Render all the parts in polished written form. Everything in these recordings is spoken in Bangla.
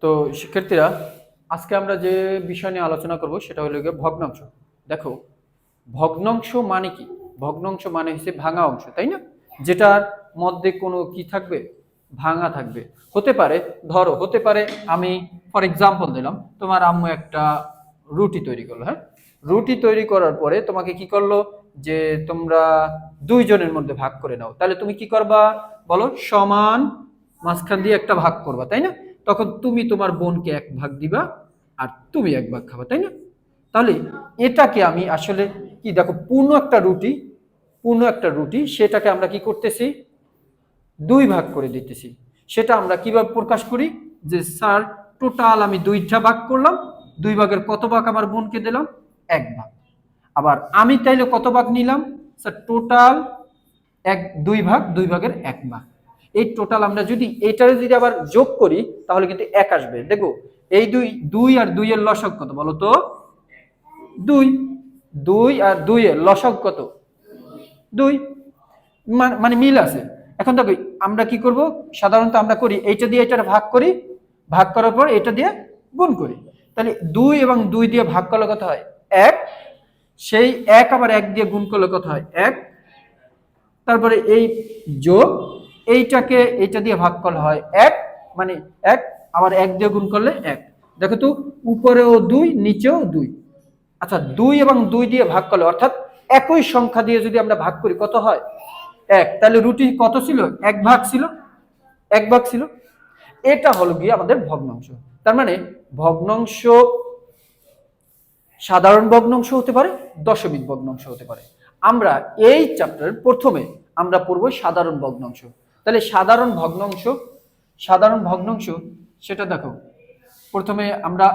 তো শিক্ষার্থীরা, আজকে আমরা যে বিষয় নিয়ে আলোচনা করব সেটা হলো গিয়ে ভগ্নাংশ। দেখো, ভগ্নাংশ মানে কি? ভগ্নাংশ মানে হচ্ছে ভাঙা অংশ, তাই না? যেটার মধ্যে কোনো কি থাকবে? ভাঙা থাকবে। হতে পারে, ধরো হতে পারে আমি ফর এক্সাম্পল দিলাম, তোমার আম্মু একটা রুটি তৈরি করলো, হ্যাঁ? রুটি তৈরি করার পরে তোমাকে কি করলো, যে তোমরা দুইজনের মধ্যে ভাগ করে নাও। তাহলে তুমি কি করবা বলো? সমান মাঝখান দিয়ে একটা ভাগ করবা, তাই না? তখন তুমি তোমার বোনকে এক ভাগ দিবা আর তুমি এক ভাগ খাবা, তাই না? তাহলে এটাকে আমি আসলে কি, দেখো, পূর্ণ একটা রুটি সেটাকে আমরা কি করতেছি? দুই ভাগ করে দিতেছি। সেটা আমরা কিভাবে প্রকাশ করি? যে স্যার, টোটাল আমি দুইটা ভাগ করলাম, দুই ভাগের কত ভাগ আমার বোনকে দিলাম? এক ভাগ। আবার আমি তাইলে কত ভাগ নিলাম? স্যার, টোটাল দুই ভাগ, দুই ভাগের এক ভাগ। এই টোটাল আমরা যদি এটারে যদি আবার যোগ করি তাহলে কিন্তু এক আসবে। দেখো, এই দুই দুই আর দুই এর লসক কত বলো তো? দুই। দুই আর দুই এর লসক কত? দুই। মানে মিল আছে। এখন দেখো, আমরা কি করব? সাধারণত আমরা করি এইটা দিয়ে এটা ভাগ করি, ভাগ করার পর এটা দিয়ে গুণ করি। তাহলে দুই এবং দুই দিয়ে ভাগ করলে কত হয়? এক। সেই এক আবার এক দিয়ে গুণ করলে কত হয়? এক। তারপরে এই যোগ, এইটাকে এইটা দিয়ে ভাগ করলে হয় এক, মানে এক। আবার এক দিয়ে গুণ করলে এক। দেখো তো, উপরেও দুই, নিচেও দুই। আচ্ছা, দুই এবং দুই দিয়ে ভাগ করলে, অর্থাৎ একই সংখ্যা দিয়ে যদি আমরা ভাগ করি কত হয়? এক। তাহলে রুটি কত ছিল? এক ভাগ ছিল। এক ভাগ ছিল। এটা হলো গিয়ে আমাদের ভগ্নাংশ। তার মানে ভগ্নাংশ সাধারণ ভগ্নাংশ হতে পারে, দশমিক ভগ্নাংশ হতে পারে। আমরা এই চ্যাপ্টারের প্রথমে আমরা পড়ব সাধারণ ভগ্নাংশ। তাহলে সাধারণ ভগ্নাংশ সেটা দেখো, প্রথমে আমরা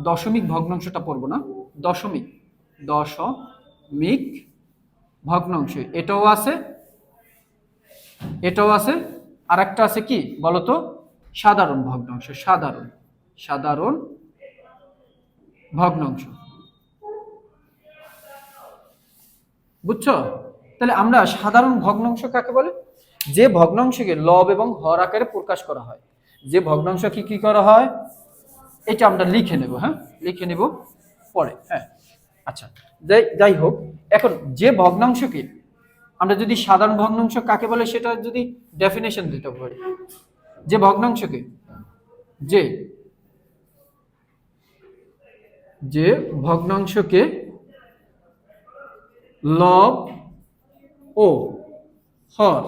দশমিক ভগ্নাংশটা পড়ব না, দশমিক ভগ্নাংশ এটাও আছে, এটাও আছে। আর একটা আছে কি বলতো? সাধারণ ভগ্নাংশ। সাধারণ ভগ্নাংশ, বুঝছো? তাহলে আমরা সাধারণ ভগ্নাংশ কাকে বলে? যে ভগ্নাংশকে লব এবং হর আকারে প্রকাশ করা হয়। যে ভগ্নাংশ কি কি করা হয় এটা আমরা লিখে নেব, হ্যাঁ, লিখে নেব পরে, হ্যাঁ। আচ্ছা, যাই হোক, এখন যে ভগ্নাংশকে আমরা যদি সাধারণ ভগ্নাংশ কাকে বলে সেটা যদি ডেফিনেশন দিতে পারি, যে ভগ্নাংশকে যে যে ভগ্নাংশকে লব ও হর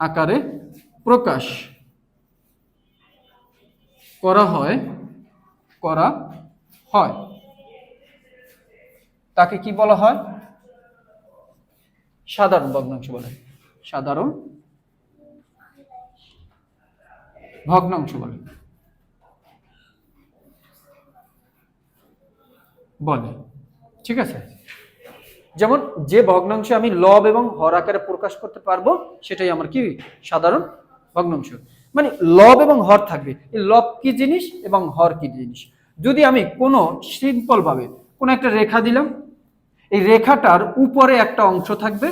আকারে প্রকাশ করা হয় তাকে কি বলা হয়? সাধারণ ভগ্নাংশ বলে। সাধারণ ভগ্নাংশ বলে ঠিক আছে? যেমন যে ভগ্নাংশ আমি লব এবং হর আকারে প্রকাশ করতে পারবো সেটাই আমার কি? সাধারণ ভগ্নাংশ। মানে লব এবং হর থাকবে। এই লব কি জিনিস এবং হর কি জিনিস? যদি আমি কোনো সিম্পল ভাবে কোনো একটা রেখা দিলাম, এই রেখাটার উপরে একটা অংশ থাকবে,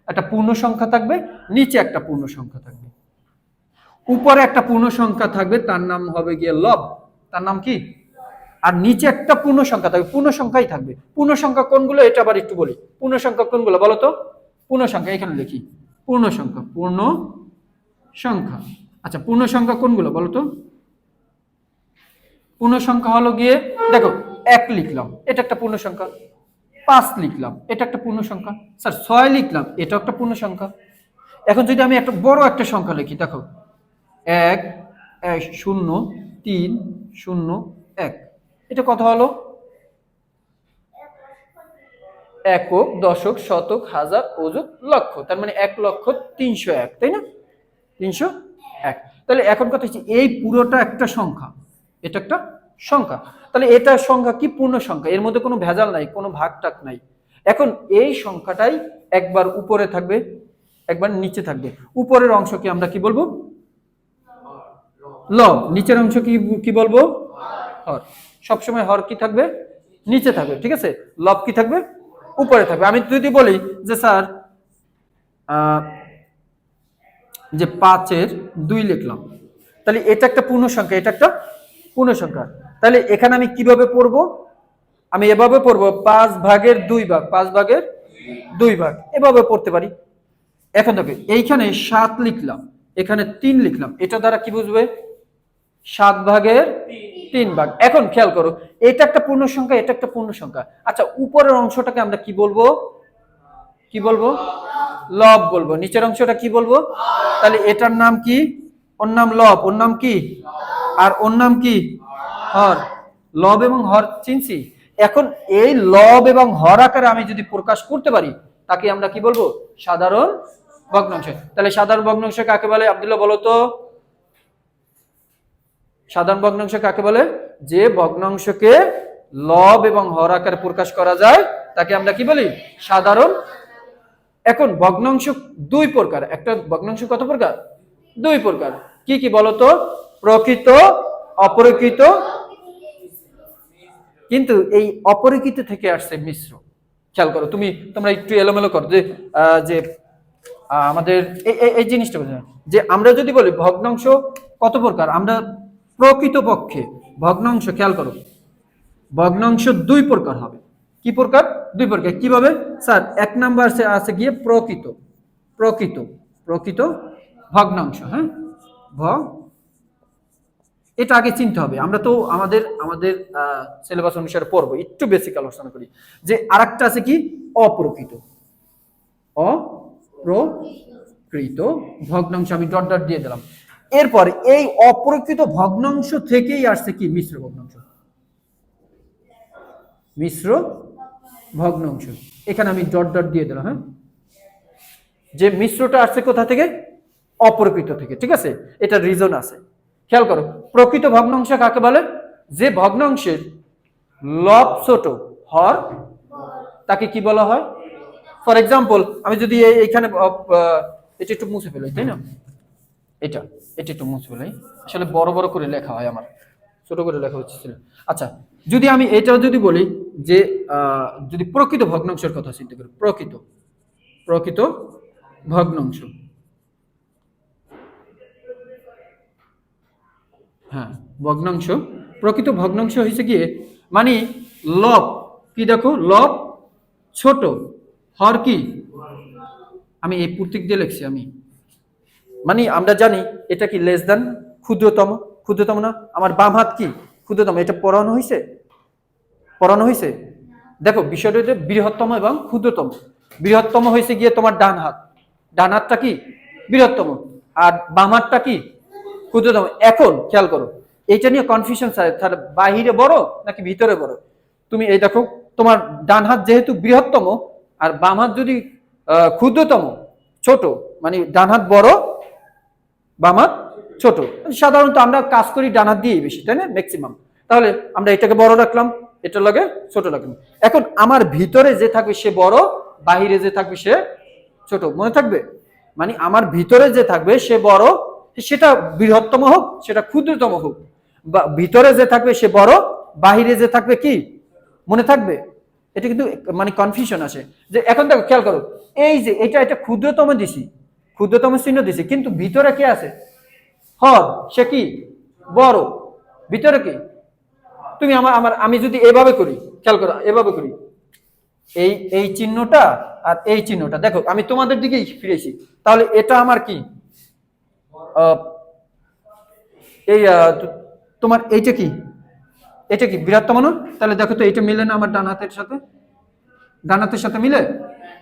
একটা পূর্ণ সংখ্যা থাকবে, নিচে একটা পূর্ণ সংখ্যা থাকবে। উপরে একটা পূর্ণ সংখ্যা থাকবে, তার নাম হবে গিয়ে লব, তার নাম কি? আর নিচে একটা পূর্ণ সংখ্যা থাকবে, পূর্ণ সংখ্যাই থাকবে। পূর্ণ সংখ্যা কোনগুলো এটা আবার একটু বলি। পূর্ণ সংখ্যা কোনগুলো বলো তো? পূর্ণ সংখ্যা এখানে লিখি, পূর্ণ সংখ্যা। আচ্ছা, পূর্ণ সংখ্যা কোনগুলো বলো তো? পূর্ণ সংখ্যা হলো গিয়ে, দেখো, এক লিখলাম, এটা একটা পূর্ণ সংখ্যা। 5 লিখলাম, এটা একটা পূর্ণ সংখ্যা। স্যার, 6 লিখলাম, এটা একটা পূর্ণ সংখ্যা। এখন যদি আমি একটা বড় একটা সংখ্যা লিখি, দেখো, 1 0 3 0 1, এটা কত হলো? একক, দশক, শতক, হাজার, অযুত, লক্ষ। তার মানে 1,03,100, তাই না? 301। তাহলে এখন কথা হচ্ছে এই পুরোটা একটা সংখ্যা, এটা একটা সংখ্যা। তাহলে এটা সংখ্যা কি? পূর্ণ সংখ্যা, এর মধ্যে কোনো ভেজাল নাই, কোনো ভাগ টাক নাই। এখন এই সংখ্যাটাই একবার উপরে থাকবে, একবার নিচে থাকবে। উপরের অংশকে আমরা কি বলবো? লব। নিচের অংশ কি কি বলবো? হর। সবসময় হর কি থাকবে? নিচে থাকবে, ঠিক আছে? লব কি থাকবে? উপরে থাকবে। আমি যদি বলি যে স্যার যে 5-এর 2 লিখলাম, তাহলে এটা একটা পূর্ণ সংখ্যা, এটা একটা পূর্ণ সংখ্যা। তাহলে এখানে আমি কিভাবে পড়বো? আমি এভাবে পড়বো 5/2 ভাগ, 5/2 ভাগ এভাবে পড়তে পারি। এখন দেখো এইখানে 7 লিখলাম, এখানে 3 লিখলাম, এটা দ্বারা কি বুঝবে? 7/3 ভাগ। এখন খেয়াল করো, এটা একটা পূর্ণ সংখ্যা, এটা একটা পূর্ণ সংখ্যা। আচ্ছা, উপরের অংশটাকে আমরা কি বলবো? কি বলবো? লব বলবো। নিচের অংশটা কি বলবো? তাহলে এটার নাম কি? ওর নাম লব, ওর নাম কি? আর ওর নাম কি? হর। লব এবং হর চিনছি। এখন এই লব এবং হর আকারে আমি যদি প্রকাশ করতে পারি, তাকে আমরা কি বলবো? সাধারণ ভগ্নাংশ। তাহলে সাধারণ ভগ্নাংশ কাকে বলে আব্দুল্লাহ বলো তো? সাধারণ ভগ্নাংশ কাকে বলে? যে ভগ্নাংশকে লব এবং হর আকারে প্রকাশ করা যায় তাকে আমরা কি বলি? সাধারণ। এখন ভগ্নাংশ দুই প্রকার। একটা ভগ্নাংশ কত প্রকার? দুই প্রকার। কি কি বলতো? প্রকৃত, অপ্রকৃত। কিন্তু এই অপরিকৃত থেকে আসছে মিশ্র। খেয়াল করো, তোমরা একটু এলোমেলো করো যে আমাদের এই জিনিসটা যে আমরা যদি বলি ভগ্নাংশ কত প্রকার, আমরা প্রকৃত পক্ষে ভগ্নাংশ, খেয়াল করো, ভগ্নাংশ দুই প্রকার হবে। কি প্রকার? দুই প্রকার। কিভাবে স্যার? 1 নাম্বার আছে গিয়ে প্রকৃত, প্রকৃত প্রকৃত ভগ্নাংশ। হ্যাঁ, এটা আগে চিনতে হবে। আমরা তো আমাদের আমাদের সিলেবাস অনুসারে পড়বো, একটু বেসিক আলোচনা করি। যে আরেকটা আছে কি? অপ্রকৃত, অপ্রকৃত ভগ্নাংশ। আমি ডট ডট দিয়ে দিলাম। এরপর এই অপ্রকৃত ভগ্নাংশ থেকেই আসছে কি? মিশ্র ভগ্নাংশ। মিশ্র ভগ্নাংশ, এখানে আমি ডট ডট দিয়ে দিলাম। হ্যাঁ, যে মিশ্রটা আসছে কোথা থেকে? অপ্রকৃত থেকে। ঠিক আছে, এটা রিজন আছে। খেয়াল করো, প্রকৃত ভগ্নাংশ কাকে বলে? যে ভগ্নাংশের লব ছোট, হর তাকে কি বলা হয়? ফর এক্সাম্পল, আমি যদি এইখানে এটা একটু মুছে ফেলাই, তাই না? এটা এটা একটু মুছে ফেলাই, আসলে বড় বড় করে লেখা হয়, আমার ছোট করে লেখা হচ্ছে। আচ্ছা, যদি আমি এটাও যদি বলি যে যদি প্রকৃত ভগ্নাংশের কথা চিন্তা করি, প্রকৃত প্রকৃত ভগ্নাংশ। হ্যাঁ, ভগ্নাংশ, প্রকৃত ভগ্নাংশ হয়েছে গিয়ে মানে লব কি? দেখো, লব ছোট, হর কি? আমি এই প্রতীক দিয়ে লিখছি। আমি মানে আমরা জানি এটা কি লেস দেন, ক্ষুদ্রতম। ক্ষুদ্রতম না? আমার বাম হাত কি? ক্ষুদ্রতম। এটা পড়ানো হয়েছে, পড়ানো হয়েছে। দেখো বিষয়টা হচ্ছে বৃহত্তম এবং ক্ষুদ্রতম। বৃহত্তম হয়েছে গিয়ে তোমার ডান হাত, ডান হাতটা কি? বৃহত্তম। আর বাম হাতটা কি? ক্ষুদ্রতম। এখন খেয়াল করো, এইটা নিয়ে কনফিউশন তাহলে বাহিরে বড় নাকি ভিতরে বড়? তুমি এই দেখো, তোমার ডান হাত যেহেতু বৃহত্তম আর বাম হাত যদি ক্ষুদ্রতম, ছোট, মানে ডান হাত বড়, বাম হাত ছোট। সাধারণত আমরা কাজ করি ডান হাত দিয়েই বেশি, তাই না? ম্যাক্সিমাম। তাহলে আমরা এটাকে বড় রাখলাম, এটা লাগে ছোট রাখলাম। এখন আমার ভিতরে যে থাকবে সে বড়, বাহিরে যে থাকবে সে ছোট। মনে থাকবে? মানে আমার ভিতরে যে থাকবে সে বড়, সেটা বৃহত্তম হোক, সেটা ক্ষুদ্রতম হোক। বা ভিতরে যে থাকবে সে বড়, বাহিরে যে থাকবে কি? মনে থাকবে? এটা কিন্তু মানে কনফিউশন আসে। যে এখন দেখো, খেয়াল করো, এই যে এটা ক্ষুদ্রতম দিছি, ক্ষুদ্রতম চিহ্ন দিছি, কিন্তু ভিতরে কে আছে? হর, সে কি? বড়। ভিতরে কি? তুমি আমি যদি এভাবে করি, খেয়াল করো, এভাবে করি, এই চিহ্নটা আর এই চিহ্নটা, দেখো আমি তোমাদের দিকেই ফিরেছি। তাহলে এটা আমার কি? এই তোমার এইটা কি? এটা কি বৃহত্তম না? তাহলে দেখো তো, এটা মিলে না আমার ডান হাতের সাথে? ডান হাতের সাথে মিলে?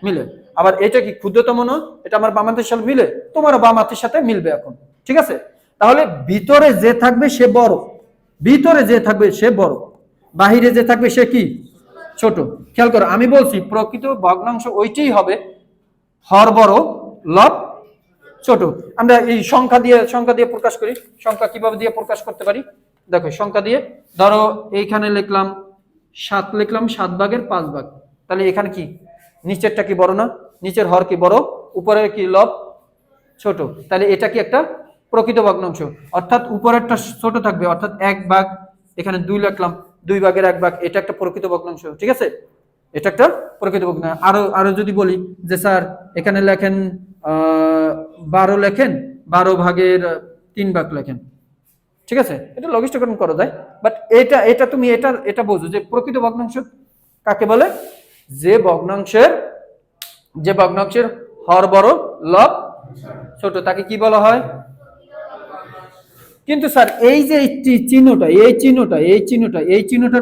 মিলে। আবার এটা কি ক্ষুদ্রতম না? এটা আমার বাম হাতের সাথে মিলে? তোমারও বাম হাতের সাথে মিলবে এখন। ঠিক আছে, তাহলে ভিতরে যে থাকবে সে বড়, ভিতরে যে থাকবে সে বড়, বাহিরে যে থাকবে সে কি? ছোট। খেয়াল করো, আমি বলছি প্রকৃত ভগ্নাংশ ওইটাই হবে হর বড়, লব ছোট। আমরা এই সংখ্যা দিয়ে প্রকাশ করি। সংখ্যা কিভাবে দিয়ে প্রকাশ করতে পারি? দেখো, সংখ্যা দিয়ে ধরো এইখানে লিখলাম 7, লিখলাম 7/5 তাহলে এখানে কি? নিচেরটা কি বড় না? নিচের হর কি বড়, উপরের কি লব ছোট। তাহলে এটা কি একটা প্রকৃত ভগ্নাংশ, অর্থাৎ উপরেরটা ছোট থাকবে, অর্থাৎ 1 ভাগ। এখানে 2 লিখলাম, 2/1 এটা একটা প্রকৃত ভগ্নাংশ। ঠিক আছে, এটা একটা প্রকৃত ভগ্নাংশ। আরো আরো যদি বলি যে স্যার এখানে লেখেন 12 লেখেন, 12/3 লেখেন, ঠিক আছে? এটা লঘিষ্ঠকরণ করা যায়, বাট এটা এটা তুমি এটা এটা বোঝো যে প্রকৃত ভগ্নাংশ কাকে বলে? যে ভগ্নাংশের হর বড় লব ছোট তাকে কি বলা হয়? কিন্তু স্যার এই যে চিহ্নটা এই চিহ্নটার